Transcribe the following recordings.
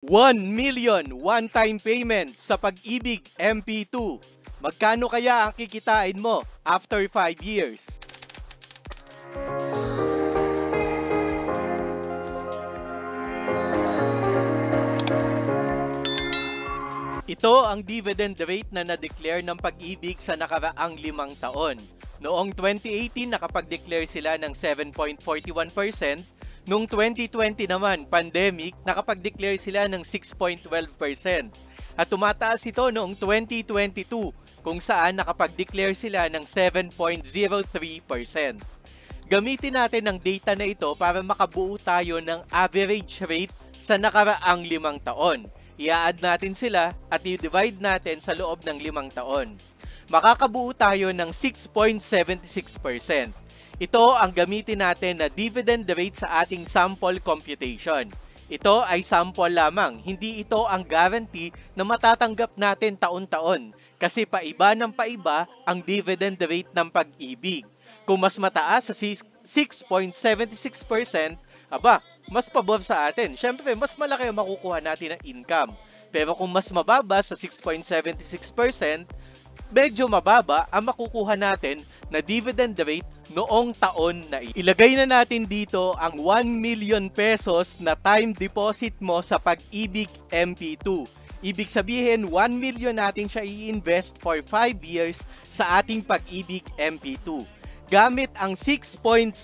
1 million one-time payment sa Pag-ibig MP2. Magkano kaya ang kikitain mo after 5 years? Ito ang dividend rate na na-declare ng Pag-ibig sa nakaraang 5 taon. Noong 2018, nakapag-declare sila ng 7.41%. Noong 2020 naman, pandemic, nakapag-declare sila ng 6.12%. At tumataas ito noong 2022, kung saan nakapag-declare sila ng 7.03%. Gamitin natin ang data na ito para makabuo tayo ng average rate sa nakaraang 5 taon. I-add natin sila at i-divide natin sa loob ng 5 taon. Makakabuo tayo ng 6.76%. Ito ang gamitin natin na dividend rate sa ating sample computation. Ito ay sample lamang, hindi ito ang guarantee na matatanggap natin taon-taon kasi paiba ng paiba ang dividend rate ng Pag-ibig. Kung mas mataas sa 6.76%, aba, mas pabor sa atin. Siyempre, mas malaki ang makukuha natin ng income. Pero kung mas mababa sa 6.76%, medyo mababa ang makukuha natin na dividend rate noong taon na ito. Ilagay na natin dito ang 1 million pesos na time deposit mo sa Pag-ibig MP2. Ibig sabihin, 1 million natin siya i-invest for 5 years sa ating Pag-ibig MP2. Gamit ang 6.76%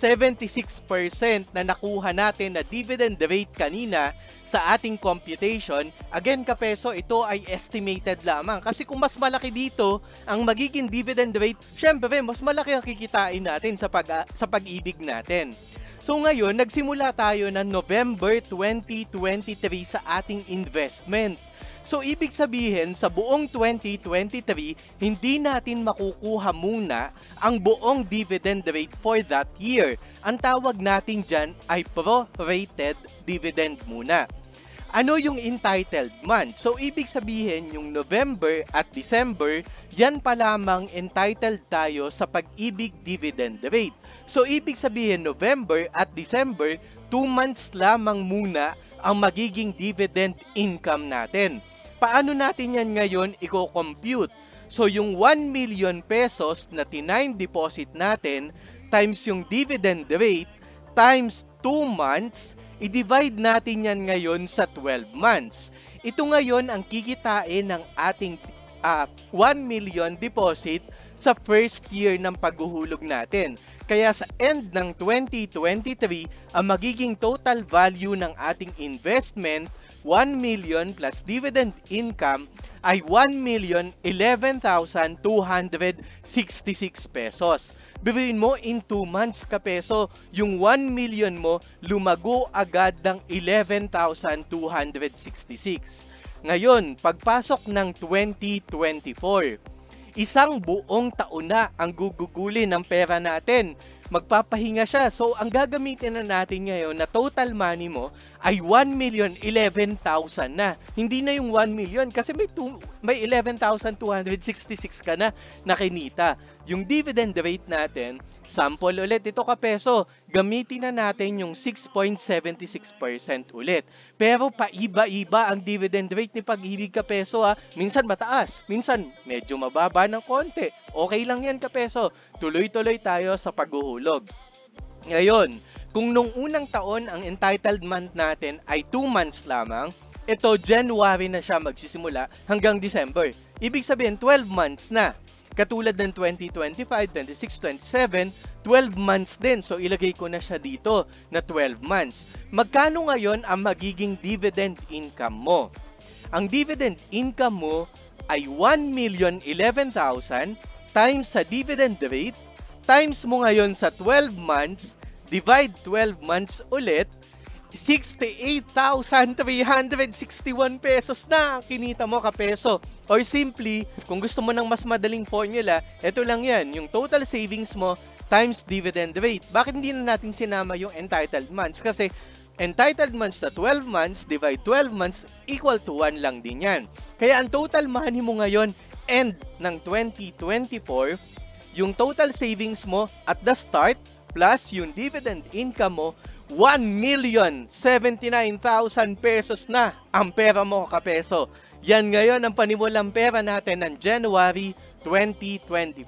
na nakuha natin na dividend rate kanina sa ating computation, again kapeso, ito ay estimated lamang. Kasi kung mas malaki dito ang magiging dividend rate, syempre mas malaki ang kikitain natin sa Pag-ibig natin. So ngayon, nagsimula tayo ng November 2023 sa ating investment. So ibig sabihin, sa buong 2023, hindi natin makukuha muna ang buong dividend rate for that year. Ang tawag natin dyan ay prorated dividend muna. Ano yung entitled month? So ibig sabihin, yung November at December, yan pa lamang entitled tayo sa Pag-ibig dividend rate. So ibig sabihin, November at December, 2 months lamang muna ang magiging dividend income natin. Paano natin yan ngayon i-compute? So yung 1 million pesos na tinime deposit natin times yung dividend rate times 2 months, i-divide natin yan ngayon sa 12 months. Ito ngayon ang kikitain ng ating 1 million deposit sa first year ng paghuhulog natin. Kaya sa end ng 2023, ang magiging total value ng ating investment, 1 million plus dividend income ay 1,011,266 pesos. Biruin mo, in 2 months kapeso, yung 1 million mo lumago agad ng 11,266. Ngayon, pagpasok ng 2024, isang buong taon na ang gugugulin ng pera natin. Magpapahinga siya. So, ang gagamitin na natin ngayon na total money mo ay 1,011,000 na. Hindi na yung 1 million kasi may 11,266 ka na nakinita. Yung dividend rate natin, sample ulit, ito kapeso, gamitin na natin yung 6.76% ulit. Pero paiba-iba ang dividend rate ni Pag-ibig kapeso ha. Minsan mataas, minsan medyo mababa ng konti. Okay lang yan kapeso. Tuloy-tuloy tayo sa paghuhulog. Ngayon, kung nung unang taon ang entitled month natin ay 2 months lamang, ito January na siya magsisimula hanggang December. Ibig sabihin 12 months na. Katulad ng 2025, 26, 27, 12 months din. So ilagay ko na siya dito na 12 months. Magkano ngayon ang magiging dividend income mo? Ang dividend income mo ay 1,011,000 times sa dividend rate, times mo ngayon sa 12 months, divide 12 months ulit, 68,361 pesos na kinita mo kapeso. Or simply, kung gusto mo ng mas madaling formula, ito lang yan, yung total savings mo times dividend rate. Bakit hindi na natin sinama yung entitled months? Kasi entitled months na 12 months, divide 12 months, equal to 1 lang din yan. Kaya ang total money mo ngayon, end ng 2024, yung total savings mo at the start, plus yung dividend income mo, 1,079,000 pesos na ang pera mo, kapeso. Yan ngayon ang panimulang pera natin ng January 2025.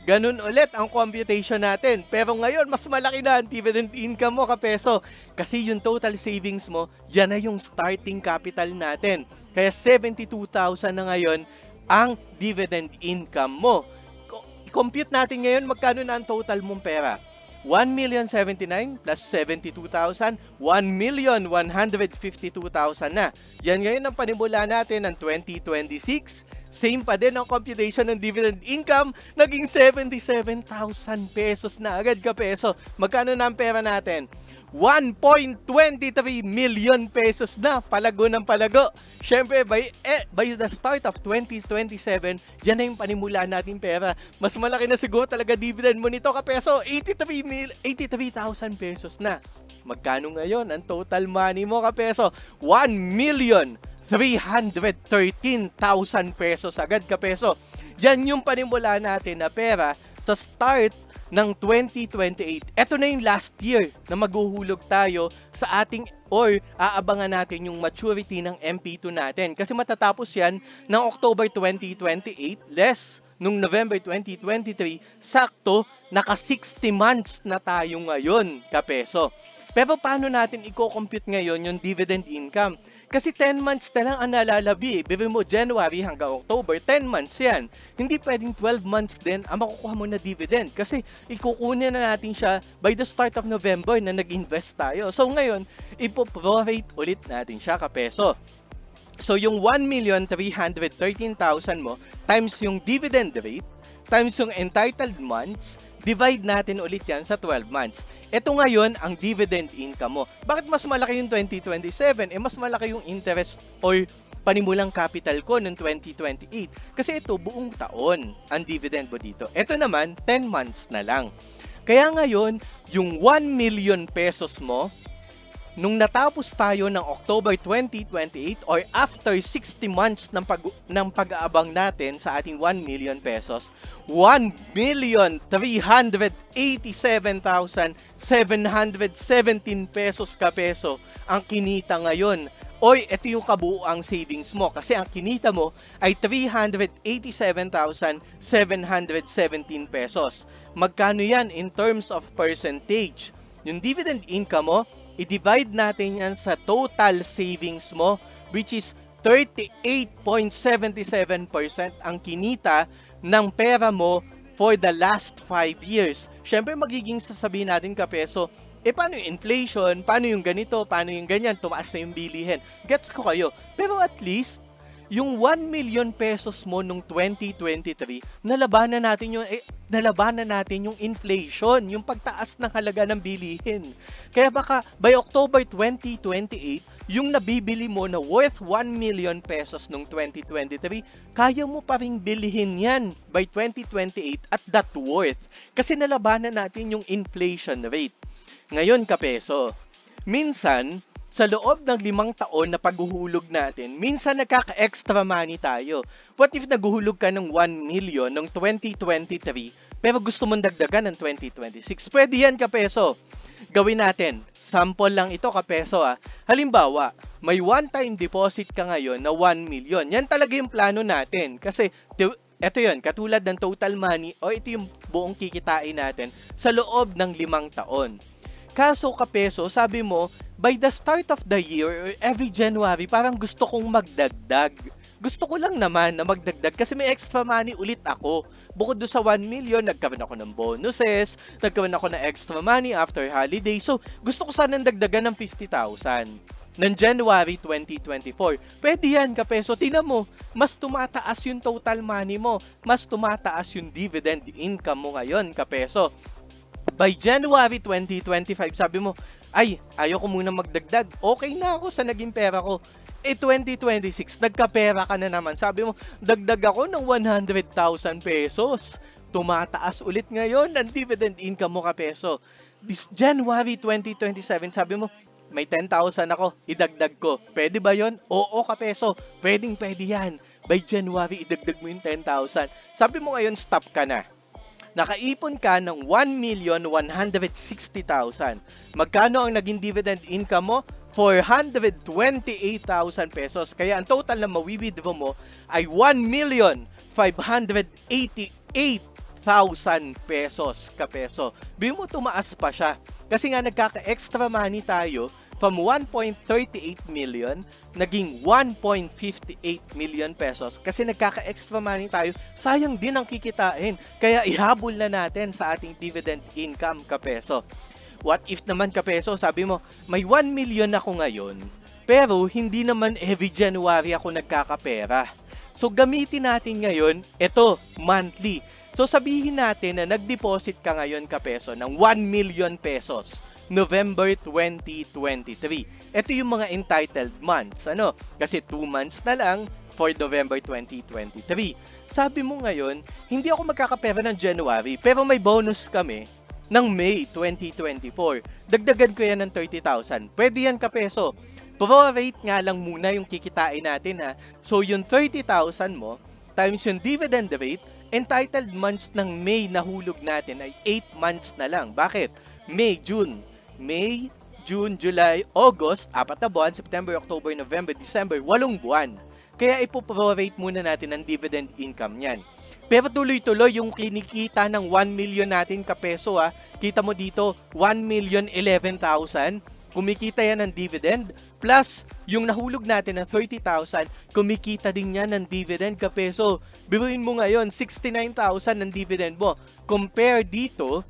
Ganun ulit ang computation natin. Pero ngayon, mas malaki na ang dividend income mo, kapeso. Kasi yung total savings mo, yan na yung starting capital natin. Kaya 72,000 na ngayon ang dividend income mo. I-compute natin ngayon magkano na ang total mong pera. 1,079,000 plus 72,000, 1,152,000 na. Yan ngayon ang panimula natin ng 2026. Same pa din ang computation ng dividend income, naging 77,000 pesos na agad, kapeso. Magkano na ang pera natin? 1.23 million pesos na, palago ng palago. Syempre, by the start of 2027, yan na yung panimula natin pera. Mas malaki na siguro talaga dividend mo nito, kapeso. 83,000 pesos na. Magkano ngayon ang total money mo, kapeso? 1,313,000 pesos agad, kapeso. Yan yung panimula natin na pera sa start ng 2028. Ito na yung last year na maghuhulog tayo sa ating or aabangan natin yung maturity ng MP2 natin. Kasi matatapos yan ng October 2028 less nung November 2023. Sakto, naka 60 months na tayo ngayon, kapeso. Pero paano natin i-compute ngayon yung dividend income? Kasi 10 months na lang ang nalalabi. Bibig mo January hanggang October, 10 months yan. Hindi pwedeng 12 months din ang makukuha mo na dividend. Kasi ikukunin na natin siya by the start of November na nag-invest tayo. So ngayon, ipo-prorate ulit natin siya, kapeso. So yung 1,313,000 mo times yung dividend rate times yung entitled months, divide natin ulit yan sa 12 months. Ito ngayon ang dividend income mo. Bakit mas malaki yung 2027? Mas malaki yung interest or panimulang capital ko ng 2028. Kasi ito buong taon ang dividend mo dito. Ito naman 10 months na lang. Kaya ngayon, yung 1 million pesos mo, nung natapos tayo ng October 2028 or after 60 months ng pag-aabang natin sa ating 1 million pesos, 1,387,717 pesos, kapeso ang kinita ngayon. Oy, ito yung kabuuang savings mo kasi ang kinita mo ay 387,717 pesos. Magkano yan in terms of percentage? Yung dividend income mo, i-divide natin yan sa total savings mo, which is 38.77% ang kinita ng pera mo for the last 5 years. Siyempre, magiging sasabihin natin, kapeso, paano yung inflation? Paano yung ganito? Paano yung ganyan? Tumaas na yung bilihin. Gets ko kayo. Pero at least, yung 1 million pesos mo nung 2023, nalabanan natin yung inflation, yung pagtaas ng halaga ng bilihin. Kaya baka by October 2028, yung nabibili mo na worth 1 million pesos nung 2023, kaya mo pa ring bilihin yan by 2028 at that worth. Kasi nalabanan natin yung inflation rate. Ngayon, kapeso, minsan, sa loob ng 5 taon na paghuhulog natin, minsan nagkaka-extra money tayo. What if naghuhulog ka ng 1 million ng 2023, pero gusto mong dagdagan ng 2026? Pwede yan, kapeso. Gawin natin. Sample lang ito, kapeso. Halimbawa, may one-time deposit ka ngayon na 1 million. Yan talaga yung plano natin. Kasi, ito yun, katulad ng total money, o ito yung buong kikitain natin sa loob ng 5 taon. Kaso, kapeso, sabi mo, by the start of the year or every January, parang gusto kong magdagdag. Gusto ko lang naman na magdagdag kasi may extra money ulit ako. Bukod doon sa 1 million, nagkaroon ako ng bonuses, nagkaroon ako ng extra money after holiday. So, gusto ko sanang dagdagan ng 50,000 ng January 2024. Pwede yan, kapeso. Tingnan mo, mas tumataas yung total money mo. Mas tumataas yung dividend income mo ngayon, kapeso. By January 2025, sabi mo, ay, ayoko muna magdagdag. Okay na ako sa naging pera ko. 2026, nagkapera ka na naman. Sabi mo, dagdag ako ng 100,000 pesos. Tumataas ulit ngayon ang dividend income mo, kapeso. This January 2027, sabi mo, may 10,000 ako, idagdag ko. Pwede ba yon? Oo, kapeso. Pwede yan. By January, idagdag mo yung 10,000. Sabi mo ngayon, stop ka na. nakaipon ka ng 1,160,000. Magkano ang naging dividend income mo? 428,000 pesos. Kaya ang total na mawi-withdraw mo ay 1,588,000 pesos kapeso. Bili mo tumaas pa siya. Kasi nga nagkaka-extra money tayo from 1.38 million naging 1.58 million pesos. Kasi nagkaka-extra money tayo, sayang din ang kikitain. Kaya ihabol na natin sa ating dividend income kapeso. What if naman kapeso, sabi mo, may 1 million ako ngayon, pero hindi naman every January ako nagkakapera. So gamitin natin ngayon, ito, monthly. So sabihin natin na nag-deposit ka ngayon kapeso ng 1 million pesos. November 2023. Ito yung mga entitled months. Ano? Kasi 2 months na lang for November 2023. Sabi mo ngayon, hindi ako magkakapera ng January, pero may bonus kami ng May 2024. Dagdagan ko yan ng 30,000. Pwede yan kapeso. Pro-rate nga lang muna yung kikitain natin ha. So yung 30,000 mo times yung dividend rate, entitled months ng May na hulog natin ay 8 months na lang. Bakit? May, June, July, August, 4 na buwan, September, October, November, December, 8 buwan. Kaya ipo-pro-rate muna natin ang dividend income niyan. Pero tuloy-tuloy yung kinikita ng 1 million natin kapeso ha. Kita mo dito, 1,011,000. Kumikita yan ng dividend. Plus, yung nahulog natin ng 30,000, kumikita din yan ng dividend kapeso. Biruin mo ngayon, 69,000 ng dividend mo. Compare dito,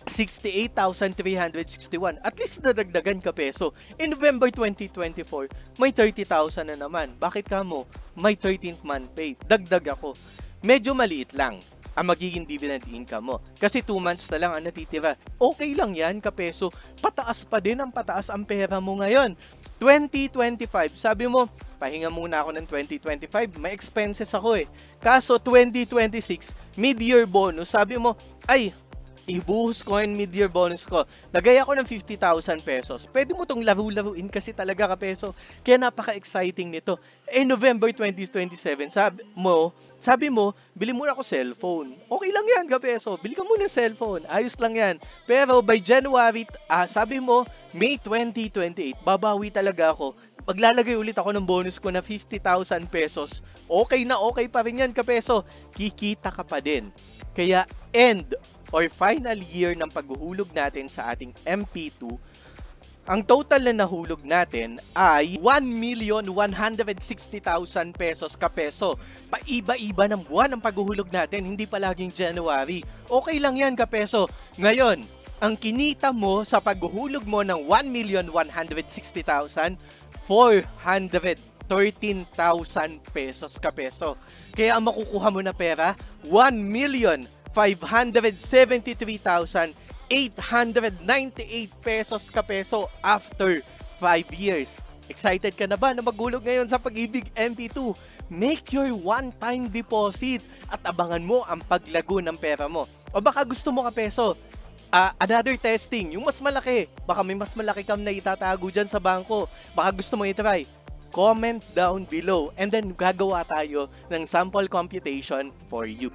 68,361. At least nadagdagan kapeso. In November 2024, may 30,000 na naman. Bakit ka mo? May 13th month pay. Dagdag ako. Medyo maliit lang ang magiging dividend income mo. Kasi 2 months na lang ang natitira. Okay lang yan, kapeso. Pataas pa din ang pataas ang pera mo ngayon. 2025, sabi mo, pahinga muna ako ng 2025, may expenses ako eh. Kaso 2026, mid-year bonus, sabi mo, ay, ibuhos ko yung mid-year bonus ko. Lagay ako ng 50,000 pesos. Pwede mo tong laro-laruin kasi talaga kapeso. Kaya napaka-exciting nito. November 2027, sabi mo, bili muna ako cellphone. Okay lang yan kapeso. Bili ka muna cellphone. Ayos lang yan. Pero by January, sabi mo, May 2028, babawi talaga ako. Maglalagay ulit ako ng bonus ko na 50,000 pesos. Okay na okay pa rin yan kapeso. Kikita ka pa din. Kaya end or final year ng paghuhulog natin sa ating MP2, ang total na nahulog natin ay 1,160,000 pesos kapeso. Paiba-iba ng buwan ang paghuhulog natin, hindi pa laging January. Okay lang yan kapeso. Ngayon, ang kinita mo sa paghuhulog mo ng 1,160,000, 413,000 pesos kapeso. Kaya ang makukuha mo na pera, 1,573,898 pesos kapeso after 5 years. Excited ka na ba na maghulog ngayon sa Pag-ibig MP2? Make your one-time deposit at abangan mo ang paglago ng pera mo. O baka gusto mo kapeso, another testing, yung mas malaki. Baka may mas malaki kang na itatago dyan sa bangko. Baka gusto mo i-try. Comment down below and then gagawa tayo ng sample computation for you.